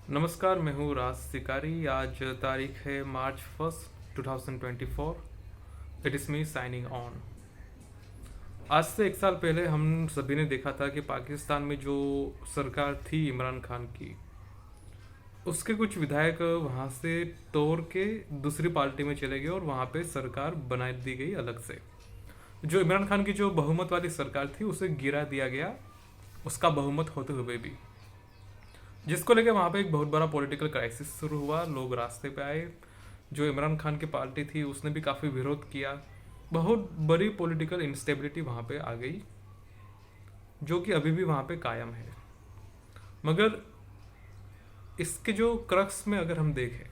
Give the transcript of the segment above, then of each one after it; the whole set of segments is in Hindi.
नमस्कार, मैं हूँ राज शिकारी। आज तारीख है मार्च 1 2024। It is me signing on. आज से एक साल पहले हम सभी ने देखा था कि पाकिस्तान में जो सरकार थी इमरान खान की, उसके कुछ विधायक वहाँ से तोड़ के दूसरी पार्टी में चले गए और वहाँ पे सरकार बना दी गई अलग से। जो इमरान खान की जो बहुमत वाली सरकार थी उसे गिरा दिया गया, उसका बहुमत होते हुए भी, जिसको लेके वहाँ पे एक बहुत बड़ा पॉलिटिकल क्राइसिस शुरू हुआ। लोग रास्ते पे आए। जो इमरान खान की पार्टी थी उसने भी काफ़ी विरोध किया। बहुत बड़ी पॉलिटिकल इंस्टेबिलिटी वहाँ पे आ गई, जो कि अभी भी वहाँ पे कायम है। मगर इसके जो क्रक्स में अगर हम देखें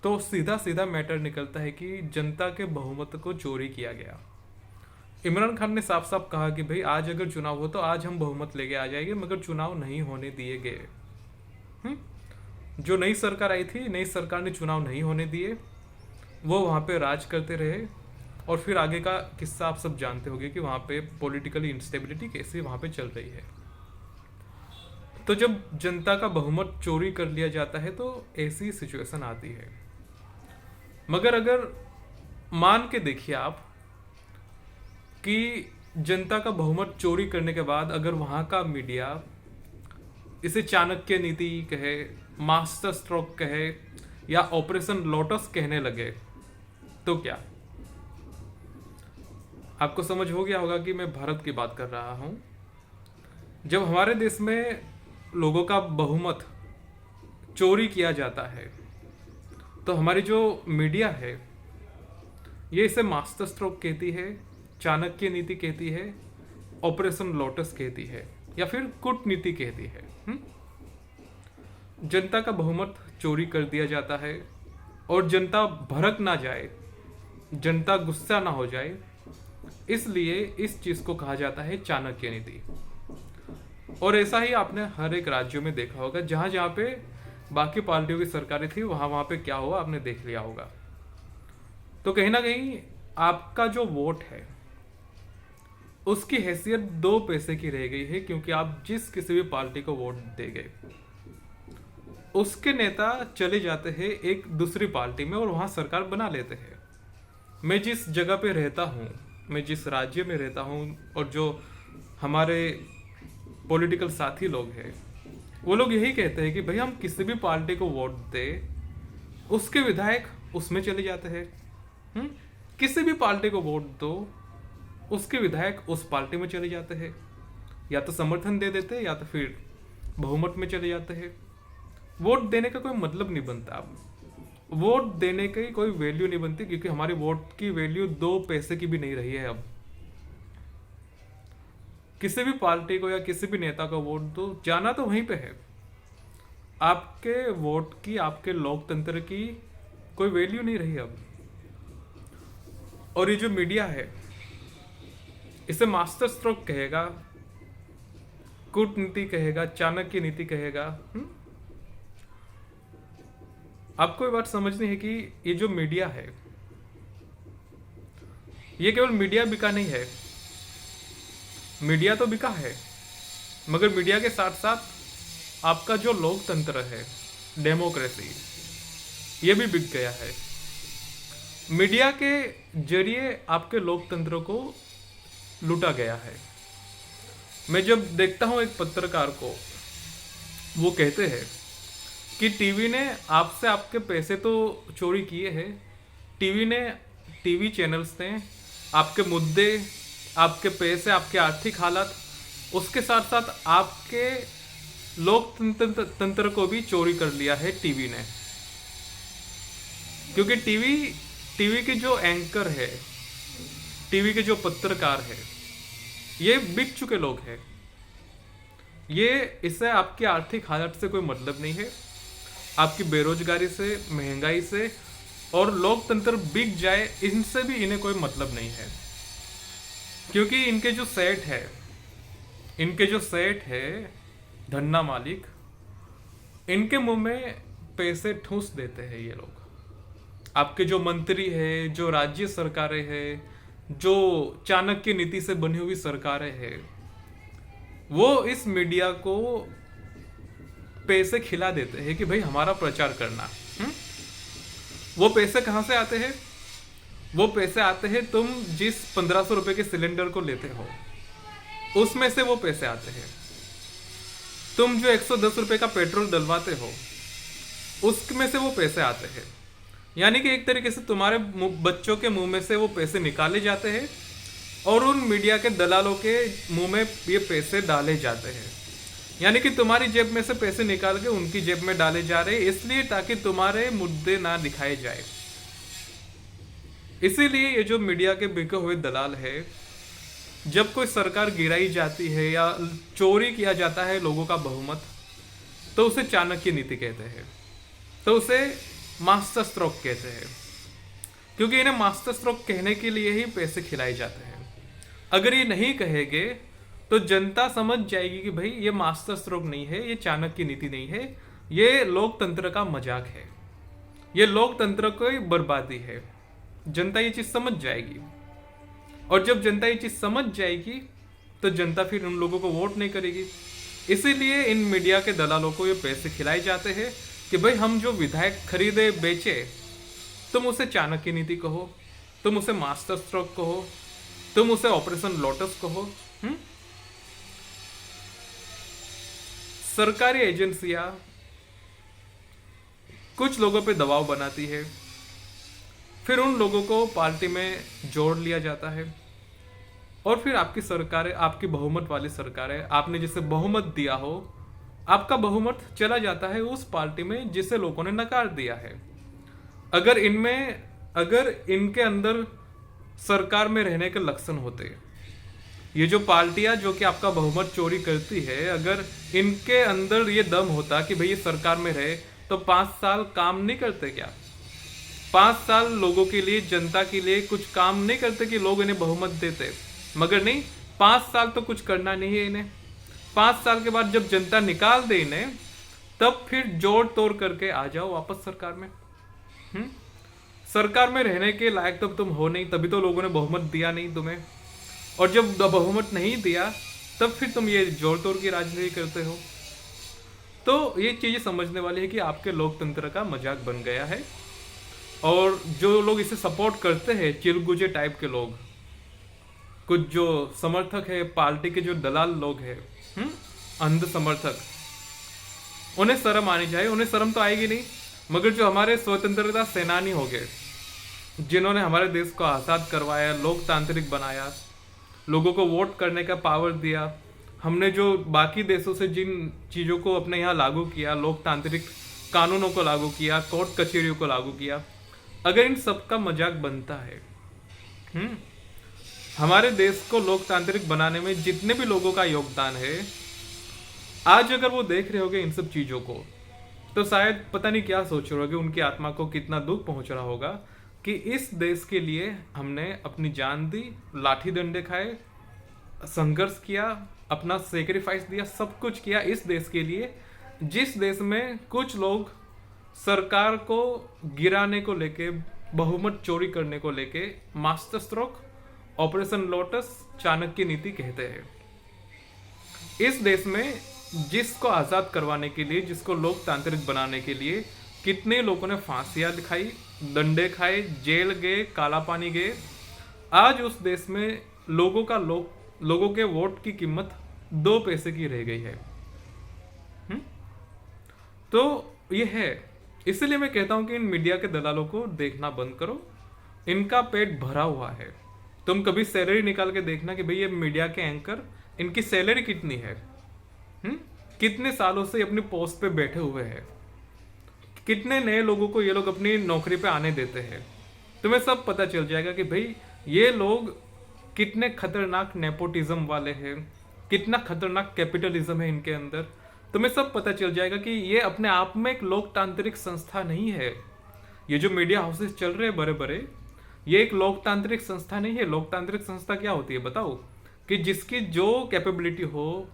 तो सीधा सीधा मैटर निकलता है कि जनता के बहुमत को चोरी किया गया। इमरान खान ने साफ साफ कहा कि भाई आज अगर चुनाव हो तो आज हम बहुमत लेके आ जाएंगे, मगर चुनाव नहीं होने दिए गए। जो नई सरकार आई थी, नई सरकार ने चुनाव नहीं होने दिए, वो वहाँ पे राज करते रहे। और फिर आगे का किस्सा आप सब जानते होंगे कि वहाँ पे पॉलिटिकली इंस्टेबिलिटी कैसे वहाँ पे चल रही है। तो जब जनता का बहुमत चोरी कर लिया जाता है तो ऐसी सिचुएशन आती है। मगर अगर मान के देखिए आप कि जनता का बहुमत चोरी करने के बाद अगर वहाँ का मीडिया इसे चाणक्य नीति कहे, मास्टर स्ट्रोक कहे या ऑपरेशन लोटस कहने लगे, तो क्या आपको समझ हो गया होगा कि मैं भारत की बात कर रहा हूं। जब हमारे देश में लोगों का बहुमत चोरी किया जाता है तो हमारी जो मीडिया है ये इसे मास्टर स्ट्रोक कहती है, चाणक्य नीति कहती है, ऑपरेशन लोटस कहती है या फिर कूटनीति कहती है। जनता का बहुमत चोरी कर दिया जाता है और जनता भड़क ना जाए, जनता गुस्सा ना हो जाए, इसलिए इस चीज को कहा जाता है चाणक्य नीति। और ऐसा ही आपने हर एक राज्यों में देखा होगा, जहां जहां पे बाकी पार्टियों की सरकारें थी वहां वहां पे क्या हुआ आपने देख लिया होगा। तो कहीं ना कहीं आपका जो वोट है उसकी हैसियत 2 पैसे की रह गई है, क्योंकि आप जिस किसी भी पार्टी को वोट दे गए उसके नेता चले जाते हैं एक दूसरी पार्टी में और वहां सरकार बना लेते हैं। मैं जिस जगह पे रहता हूँ, मैं जिस राज्य में रहता हूँ, और जो हमारे पॉलिटिकल साथी लोग हैं वो लोग यही कहते हैं कि भाई हम किसी भी पार्टी को वोट दे उसके विधायक उसमें चले जाते हैं। किसी भी पार्टी को वोट दो उसके विधायक उस पार्टी में चले जाते हैं, या तो समर्थन दे देते हैं या तो फिर बहुमत में चले जाते हैं। वोट देने का कोई मतलब नहीं बनता। अब वोट देने की कोई वैल्यू नहीं बनती, क्योंकि हमारी वोट की वैल्यू 2 पैसे की भी नहीं रही है। अब किसी भी पार्टी को या किसी भी नेता को वोट दो, जाना तो वहीं पे है। आपके वोट की, आपके लोकतंत्र की कोई वैल्यू नहीं रही अब। और ये जो मीडिया है इसे मास्टर स्ट्रोक कहेगा, कूटनीति कहेगा, चाणक्य नीति कहेगा। आपको ये बात समझनी है कि ये जो मीडिया है ये केवल मीडिया बिका नहीं है। मीडिया तो बिका है, मगर मीडिया के साथ साथ आपका जो लोकतंत्र है, डेमोक्रेसी, ये भी बिक गया है। मीडिया के जरिए आपके लोकतंत्र को लूटा गया है। मैं जब देखता हूं एक पत्रकार को, वो कहते हैं कि टीवी ने आपसे आपके पैसे तो चोरी किए हैं, टीवी चैनल्स ने आपके मुद्दे, आपके पैसे, आपके आर्थिक हालत, उसके साथ साथ आपके लोकतंत्र को भी चोरी कर लिया है टीवी ने। क्योंकि टीवी के जो एंकर है, टीवी के जो पत्रकार है, ये बिक चुके लोग हैं। इससे आपकी आर्थिक हालत से कोई मतलब नहीं है, आपकी बेरोजगारी से, महंगाई से, और लोकतंत्र बिक जाए इनसे भी इन्हें कोई मतलब नहीं है। क्योंकि इनके जो सेठ है धन्ना मालिक, इनके मुंह में पैसे ठूस देते हैं ये लोग। आपके जो मंत्री है, जो राज्य सरकारें हैं, जो चाणक्य नीति से बनी हुई सरकारें हैं, वो इस मीडिया को पैसे खिला देते हैं कि भाई हमारा प्रचार करना। वो पैसे कहाँ से आते हैं? वो पैसे आते हैं तुम जिस 1500 रुपए के सिलेंडर को लेते हो उसमें से वो पैसे आते हैं। तुम जो 110 रुपए का पेट्रोल डलवाते हो उसमें से वो पैसे आते हैं। यानी कि एक तरीके से तुम्हारे बच्चों के मुंह में से वो पैसे निकाले जाते हैं और उन मीडिया के दलालों के मुंह में ये पैसे डाले जाते हैं। यानी कि तुम्हारी जेब में से पैसे निकाल के उनकी जेब में डाले जा रहे हैं, इसलिए ताकि तुम्हारे मुद्दे ना दिखाए जाए। इसीलिए ये जो मीडिया के बिके हुए दलाल है, जब कोई सरकार गिराई जाती है या चोरी किया जाता है लोगों का बहुमत, तो उसे चाणक्य नीति कहते हैं, तो उसे मास्टर स्ट्रोक कहते हैं, क्योंकि इन्हें मास्टर स्ट्रोक कहने के लिए ही पैसे खिलाए जाते हैं। अगर ये नहीं कहेंगे तो जनता समझ जाएगी कि भाई ये मास्टर स्ट्रोक नहीं है, ये चाणक्य नीति नहीं है, ये लोकतंत्र का मजाक है, ये लोकतंत्र की बर्बादी है। जनता ये चीज समझ जाएगी, और जब जनता ये चीज समझ जाएगी तो जनता फिर उन लोगों को वोट नहीं करेगी। इसीलिए इन मीडिया के दलालों को ये पैसे खिलाए जाते हैं कि भाई हम जो विधायक खरीदे बेचे, तुम उसे चाणक्य नीति कहो, तुम उसे मास्टर स्ट्रोक कहो, तुम उसे ऑपरेशन लोटस कहो। सरकारी एजेंसियां कुछ लोगों पे दबाव बनाती है, फिर उन लोगों को पार्टी में जोड़ लिया जाता है, और फिर आपकी सरकारें, आपकी बहुमत वाली सरकारें, आपने जिसे बहुमत दिया हो, आपका बहुमत चला जाता है उस पार्टी में जिसे लोगों ने नकार दिया है। अगर इनके अंदर सरकार में रहने के लक्षण होते, ये जो पार्टियां जो कि आपका बहुमत चोरी करती है, अगर इनके अंदर ये दम होता कि भाई ये सरकार में रहे तो 5 साल काम नहीं करते क्या? 5 साल लोगों के लिए, जनता के लिए कुछ काम नहीं करते कि लोग इन्हें बहुमत देते? मगर नहीं, 5 साल तो कुछ करना नहीं है इन्हें। 5 साल के बाद जब जनता निकाल दे इन्हें, तब फिर जोड़ तोड़ करके आ जाओ वापस सरकार में। सरकार में रहने के लायक तो तुम हो नहीं, तभी तो लोगों ने बहुमत दिया नहीं तुम्हें। और जब बहुमत नहीं दिया तब फिर तुम ये जोड़ तोड़ की राजनीति करते हो। तो ये चीजें समझने वाली है कि आपके लोकतंत्र का मजाक बन गया है। और जो लोग इसे सपोर्ट करते हैं, चिलगुजे टाइप के लोग, कुछ जो समर्थक है पार्टी के, जो दलाल लोग हैं, अंध समर्थक, उन्हें शर्म आनी चाहिए। उन्हें शर्म तो आएगी नहीं, मगर जो हमारे स्वतंत्रता सेनानी हो गए, जिन्होंने हमारे देश को आज़ाद करवाया, लोकतांत्रिक बनाया, लोगों को वोट करने का पावर दिया, हमने जो बाकी देशों से जिन चीज़ों को अपने यहाँ लागू किया, लोकतांत्रिक कानूनों को लागू किया, कोर्ट कचहरियों को लागू किया, अगर इन सब का मजाक बनता है, हमारे देश को लोकतांत्रिक बनाने में जितने भी लोगों का योगदान है, आज अगर वो देख रहे होंगे इन सब चीज़ों को, तो शायद पता नहीं क्या सोच रहे होंगे, उनकी आत्मा को कितना दुख पहुंच रहा होगा कि इस देश के लिए हमने अपनी जान दी, लाठी डंडे खाए, संघर्ष किया, अपना सेक्रीफाइस दिया, सब कुछ किया इस देश के लिए, जिस देश में कुछ लोग सरकार को गिराने को लेके, बहुमत चोरी करने को लेके master stroke, operation lotus, Chanakya नीति कहते हैं। इस देश में जिसको आज़ाद करवाने के लिए, जिसको लोकतांत्रिक बनाने के लिए कितने लोगों ने फांसियां दिखाई, डंडे खाए, जेल गए, काला पानी गए, आज उस देश में लोगों के वोट की कीमत 2 पैसे की रह गई है। तो ये है, इसलिए मैं कहता हूं कि इन मीडिया के दलालों को देखना बंद करो। इनका पेट भरा हुआ है। तुम कभी सैलरी निकाल के देखना कि भाई ये मीडिया के एंकर, इनकी सैलरी कितनी है, कितने सालों से अपनी पोस्ट पे बैठे हुए हैं, कितने नए लोगों को ये लोग अपनी नौकरी पे आने देते हैं। तुम्हें सब पता चल जाएगा कि भाई ये लोग कितने खतरनाक नेपोटिज्म वाले हैं, कितना खतरनाक कैपिटलिज्म है इनके अंदर। तुम्हें सब पता चल जाएगा कि ये अपने आप में एक लोकतांत्रिक संस्था नहीं है। ये जो मीडिया हाउसेस चल रहे हैं बड़े बड़े, ये एक लोकतांत्रिक संस्था नहीं है। लोकतांत्रिक संस्था क्या होती है बताओ? कि जिसकी जो कैपेबिलिटी हो,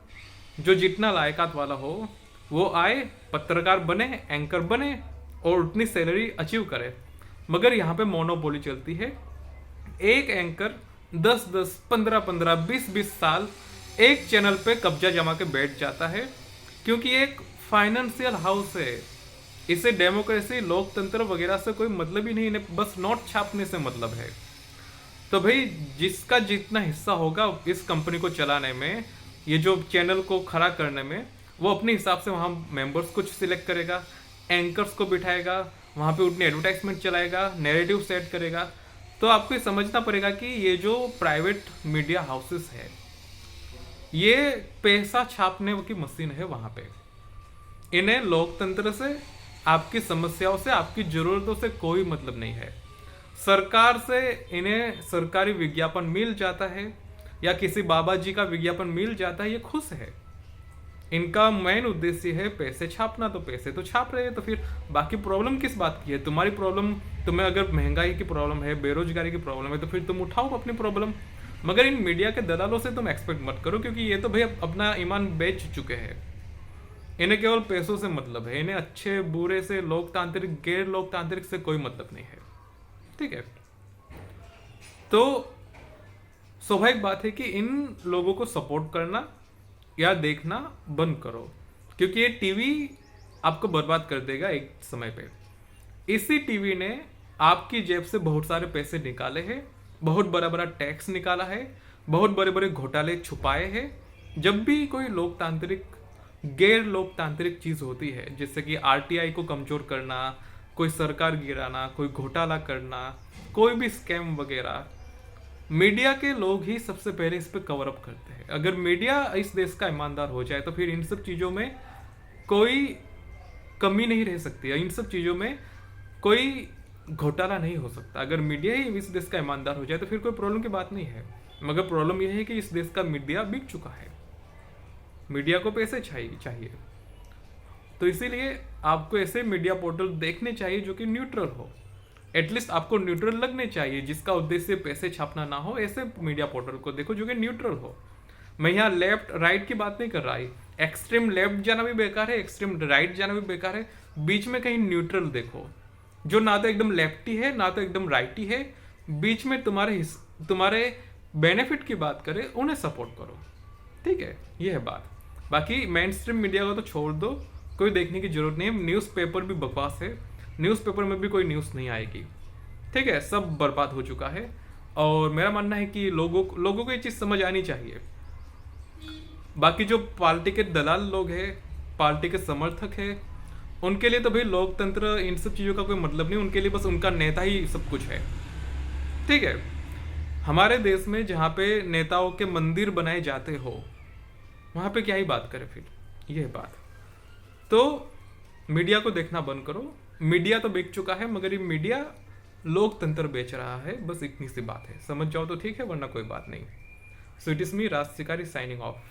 जो जितना लायकात वाला हो, वो आए, पत्रकार बने, एंकर बने और उतनी सैलरी अचीव करे। मगर यहाँ पे मोनोपोली चलती है। एक एंकर 10-10, 15-15, 20-20 साल एक चैनल पे कब्जा जमा के बैठ जाता है, क्योंकि एक फाइनेंशियल हाउस है, इसे डेमोक्रेसी लोकतंत्र वगैरह से कोई मतलब ही नहीं, इन्हें बस नोट छापने से मतलब है। तो भाई जिसका जितना हिस्सा होगा इस कंपनी को चलाने में, ये जो चैनल को खड़ा करने में, वो अपने हिसाब से वहाँ मेंबर्स को सिलेक्ट करेगा, एंकर्स को बिठाएगा, वहाँ पे उतनी एडवर्टाइजमेंट चलाएगा, नैरेटिव सेट करेगा। तो आपको ये समझना पड़ेगा कि ये जो प्राइवेट मीडिया हाउसेस है, ये पैसा छापने की मशीन है वहाँ पे। इन्हें लोकतंत्र से, आपकी समस्याओं से, आपकी जरूरतों से कोई मतलब नहीं है। सरकार से इन्हें सरकारी विज्ञापन मिल जाता है या किसी बाबा जी का विज्ञापन मिल जाता है, ये खुश है। इनका मेन उद्देश्य है पैसे छापना, तो पैसे तो छाप रहे हैं, तो फिर बाकी प्रॉब्लम किस बात की है? तुम्हारी प्रॉब्लम, तुम्हें अगर महंगाई की प्रॉब्लम है, बेरोजगारी की प्रॉब्लम है, तो फिर तुम उठाओ अपनी प्रॉब्लम। मगर इन मीडिया के दलालों से तुम एक्सपेक्ट मत करो, क्योंकि ये तो भाई अपना ईमान बेच चुके हैं। इन्हें केवल पैसों से मतलब है, इन्हें अच्छे बुरे से, लोकतांत्रिक गैर लोकतांत्रिक से कोई मतलब नहीं है। ठीक है, तो स्वाभाविक बात है कि इन लोगों को सपोर्ट करना या देखना बंद करो, क्योंकि ये टीवी आपको बर्बाद कर देगा एक समय पे। इसी टीवी ने आपकी जेब से बहुत सारे पैसे निकाले हैं, बहुत बड़ा बड़ा टैक्स निकाला है, बहुत बड़े बड़े घोटाले छुपाए हैं। जब भी कोई लोकतांत्रिक गैर लोकतांत्रिक चीज होती है, जैसे कि आरटीआई को कमजोर करना, कोई सरकार गिराना, कोई घोटाला करना, कोई भी स्कैम वगैरह, मीडिया के लोग ही सबसे पहले इस पे कवर अप करते हैं। अगर मीडिया इस देश का ईमानदार हो जाए तो फिर इन सब चीज़ों में कोई कमी नहीं रह सकती है, इन सब चीज़ों में कोई घोटाला नहीं हो सकता। अगर मीडिया ही इस देश का ईमानदार हो जाए तो फिर कोई प्रॉब्लम की बात नहीं है। मगर प्रॉब्लम यह है कि इस देश का मीडिया बिक चुका है, मीडिया को पैसे चाहिए। तो इसीलिए आपको ऐसे मीडिया पोर्टल देखने चाहिए जो कि न्यूट्रल हो। एटलीस्ट आपको न्यूट्रल लगने चाहिए, जिसका उद्देश्य पैसे छापना ना हो। ऐसे मीडिया पोर्टल को देखो जो कि न्यूट्रल हो। मैं यहाँ लेफ्ट राइट की बात नहीं कर रहा है, एक्सट्रीम लेफ्ट जाना भी बेकार है, एक्सट्रीम राइट जाना भी बेकार है। बीच में कहीं न्यूट्रल देखो, जो ना तो एकदम लेफ्टी है ना तो एकदम राइटी है, बीच में तुम्हारे बेनिफिट की बात करे, उन्हें सपोर्ट करो। ठीक है, ये है बात। बाकी मेन स्ट्रीम मीडिया को तो छोड़ दो, कोई देखने की जरूरत नहीं है। न्यूज़पेपर भी बकवास है, न्यूज़पेपर में भी कोई न्यूज़ नहीं आएगी। ठीक है, सब बर्बाद हो चुका है। और मेरा मानना है कि लोगों को ये चीज़ समझ आनी चाहिए। बाकी जो पार्टी के दलाल लोग हैं, पार्टी के समर्थक हैं, उनके लिए तो भाई लोकतंत्र इन सब चीज़ों का कोई मतलब नहीं, उनके लिए बस उनका नेता ही सब कुछ है। ठीक है, हमारे देश में जहाँ पे नेताओं के मंदिर बनाए जाते हो, वहाँ पे क्या ही बात करें फिर, यह बात। तो मीडिया को देखना बंद करो। मीडिया तो बिक चुका है, मगर ये मीडिया लोकतंत्र बेच रहा है, बस इतनी सी बात है। समझ जाओ तो ठीक है, वरना कोई बात नहीं। सो इट इज मी राज शिकारी साइनिंग ऑफ।